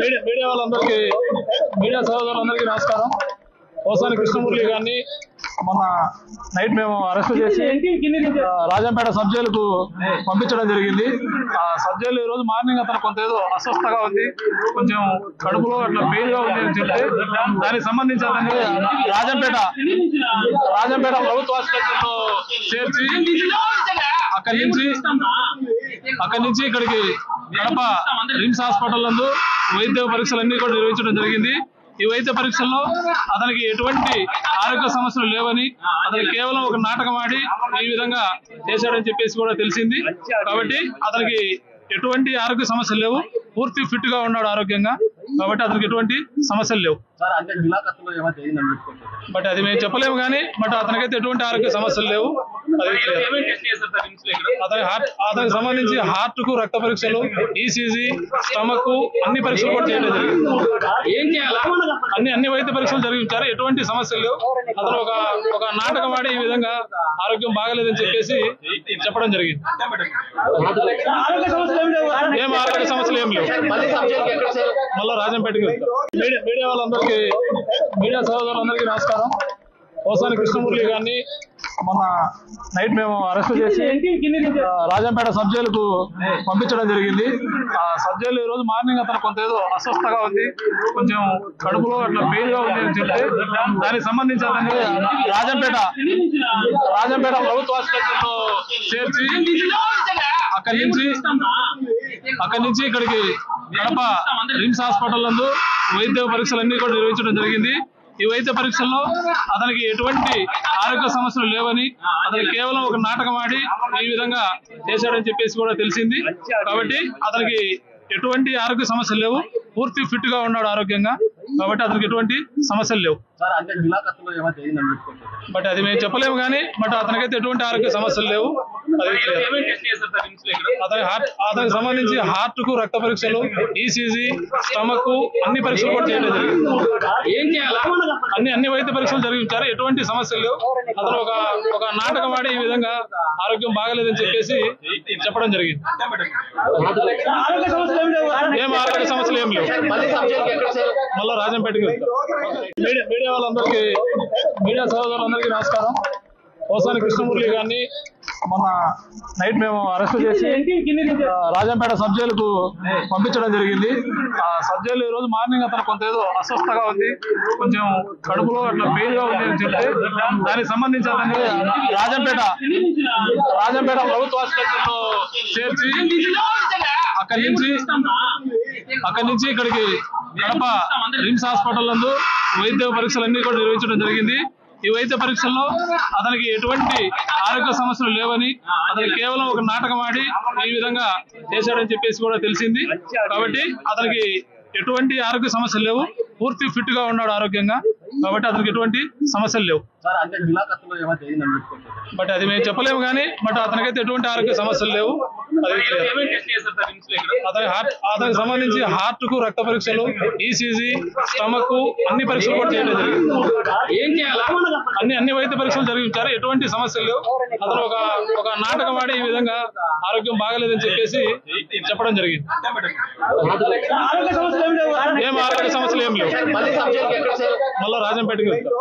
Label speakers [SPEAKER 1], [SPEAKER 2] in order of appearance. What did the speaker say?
[SPEAKER 1] Media వాళ్ళందరికీ media సోదరులందరికీ నమస్కారం. పోసాని కృష్ణమురళి గారిని మొన్న నైట్ మేము అరెస్ట్ చేసి రాజంపేట సబ్ జైలుకు పంపించడం జరిగింది. ఆ సబ్ జైలు ఈ రోజు మార్నింగ్ అతను కొంత ఏదో అస్వస్థగా ఉంది, కొంచెం కడుపులో అట్లా పెయిన్ గా ఉంది అని చెప్తే దానికి సంబంధించి అతన్ని రాజంపేట ప్రభుత్వ ఆసుపత్రిలో చేర్చి అక్కడి నుంచి ఇక్కడికి కడప రిమ్స్ హాస్పిటల్ నందు వైద్య పరీక్షలన్నీ కూడా నిర్వహించడం జరిగింది. ఈ వైద్య పరీక్షల్లో అతనికి ఎటువంటి ఆరోగ్య సమస్యలు లేవని, అతనికి కేవలం ఒక నాటకం ఆడి ఈ విధంగా చేశాడని చెప్పేసి కూడా తెలిసింది. కాబట్టి అతనికి ఎటువంటి ఆరోగ్య సమస్యలు లేవు, పూర్తి ఫిట్ గా ఉన్నాడు ఆరోగ్యంగా. కాబట్టి అతనికి ఎటువంటి సమస్యలు లేవు. బట్ అది మేము చెప్పలేము కానీ బట్ అతనికైతే ఎటువంటి ఆరోగ్య సమస్యలు లేవు. అతనికి సంబంధించి హార్ట్ కు రక్త పరీక్షలు, ఈసీజీ, స్టమక్ అన్ని పరీక్షలు కూడా చేయడం జరిగింది. అన్ని వైద్య పరీక్షలు జరిగించారు, ఎటువంటి సమస్యలు లేవు. అతను ఒక నాటకం ఆడి ఈ విధంగా ఆరోగ్యం బాగలేదని చెప్పేసి చెప్పడం జరిగింది. ఏం ఆరోగ్య సమస్యలు ఏం లేవు. మళ్ళా రాజంపేటకి వెళ్తారు. మీడియా వాళ్ళందరికీ మీడియా సోదరులందరికీ నమస్కారం. పోసాని కృష్ణమురళి గారిని మొన్న నైట్ మేము అరెస్ట్ చేసి రాజంపేట సబ్ జైలుకు పంపించడం జరిగింది. ఆ సబ్ జైలు ఈ రోజు మార్నింగ్ అతను కొంత ఏదో అస్వస్థగా ఉంది, కొంచెం కడుపులో అట్లా పెయిన్ గా ఉంది అని చెప్తే దానికి సంబంధించి అతన్ని రాజంపేట ప్రభుత్వ ఆసుపత్రిలో చేర్చి అక్కడి నుంచి ఇక్కడికి కడప రిమ్స్ హాస్పిటల్ నందు వైద్య పరీక్షలన్నీ కూడా నిర్వహించడం జరిగింది. ఈ వైద్య పరీక్షల్లో అతనికి ఎటువంటి ఆరోగ్య సమస్యలు లేవని, అతనికి కేవలం ఒక నాటకం ఆడి ఈ విధంగా చేశాడని చెప్పేసి కూడా తెలిసింది. కాబట్టి అతనికి ఎటువంటి ఆరోగ్య సమస్యలు లేవు, పూర్తి ఫిట్ గా ఉన్నాడు ఆరోగ్యంగా. కాబట్టి అతనికి ఎటువంటి సమస్యలు లేవు. బట్ అది మేము చెప్పలేము కానీ బట్ అతనికైతే ఎటువంటి ఆరోగ్య సమస్యలు లేవు. అతనికి సంబంధించి హార్ట్ కు రక్త పరీక్షలు, ఈసీజీ, స్టమక్ అన్ని పరీక్షలు కూడా చేయడం జరిగింది. అన్ని వైద్య పరీక్షలు జరిగించారు, ఎటువంటి సమస్యలు లేవు. అతను ఒక నాటకం ఆడి ఈ విధంగా ఆరోగ్యం బాగలేదని చెప్పేసి చెప్పడం జరిగింది. ఏం ఆరోగ్య సమస్యలు ఏం లేవు. మళ్ళా రాజంపేటకి వెళ్తారు. మీడియా వాళ్ళందరికీ మీడియా సోదరులందరికీ నమస్కారం. పోసాని కృష్ణమురళి గారిని మొన్న నైట్ మేము అరెస్ట్ చేసి రాజంపేట సబ్ జైలుకు పంపించడం జరిగింది. ఆ సబ్ జైలు ఈ రోజు మార్నింగ్ అతను కొంత ఏదో అస్వస్థగా ఉంది, కొంచెం కడుపులో అట్లా పెయిన్ గా ఉంది అని చెప్తే దానికి సంబంధించి అతన్ని రాజంపేట ప్రభుత్వ ఆసుపత్రిలో చేర్చి అక్కడి నుంచి ఇక్కడికి కడప రిమ్స్ హాస్పిటల్ నందు వైద్య పరీక్షలన్నీ కూడా నిర్వహించడం జరిగింది. ఈ వైద్య పరీక్షల్లో అతనికి ఎటువంటి ఆరోగ్య సమస్యలు లేవని, అతనికి కేవలం ఒక నాటకం ఆడి ఈ విధంగా చేశాడని చెప్పేసి కూడా తెలిసింది. కాబట్టి అతనికి ఎటువంటి ఆరోగ్య సమస్యలు లేవు, పూర్తి ఫిట్ గా ఉన్నాడు ఆరోగ్యంగా. కాబట్టి అతనికి ఎటువంటి సమస్యలు లేవు. బట్ అది మేము చెప్పలేము కానీ బట్ అతనికైతే ఎటువంటి ఆరోగ్య సమస్యలు లేవు. అతనికి సంబంధించి హార్ట్ కు రక్త పరీక్షలు, ఈసీజీ, స్టమక్ అన్ని పరీక్షలు కూడా చేయడం జరిగింది. అన్ని వైద్య పరీక్షలు జరిగించారు, ఎటువంటి సమస్యలు లేవు. అతను ఒక నాటకం ఆడి ఈ విధంగా ఆరోగ్యం బాగలేదని చెప్పేసి చెప్పడం జరిగింది. ఏం ఆరోగ్య సమస్యలు ఏం లేవు. మళ్ళా రాజంపేటకి వెళ్తారు.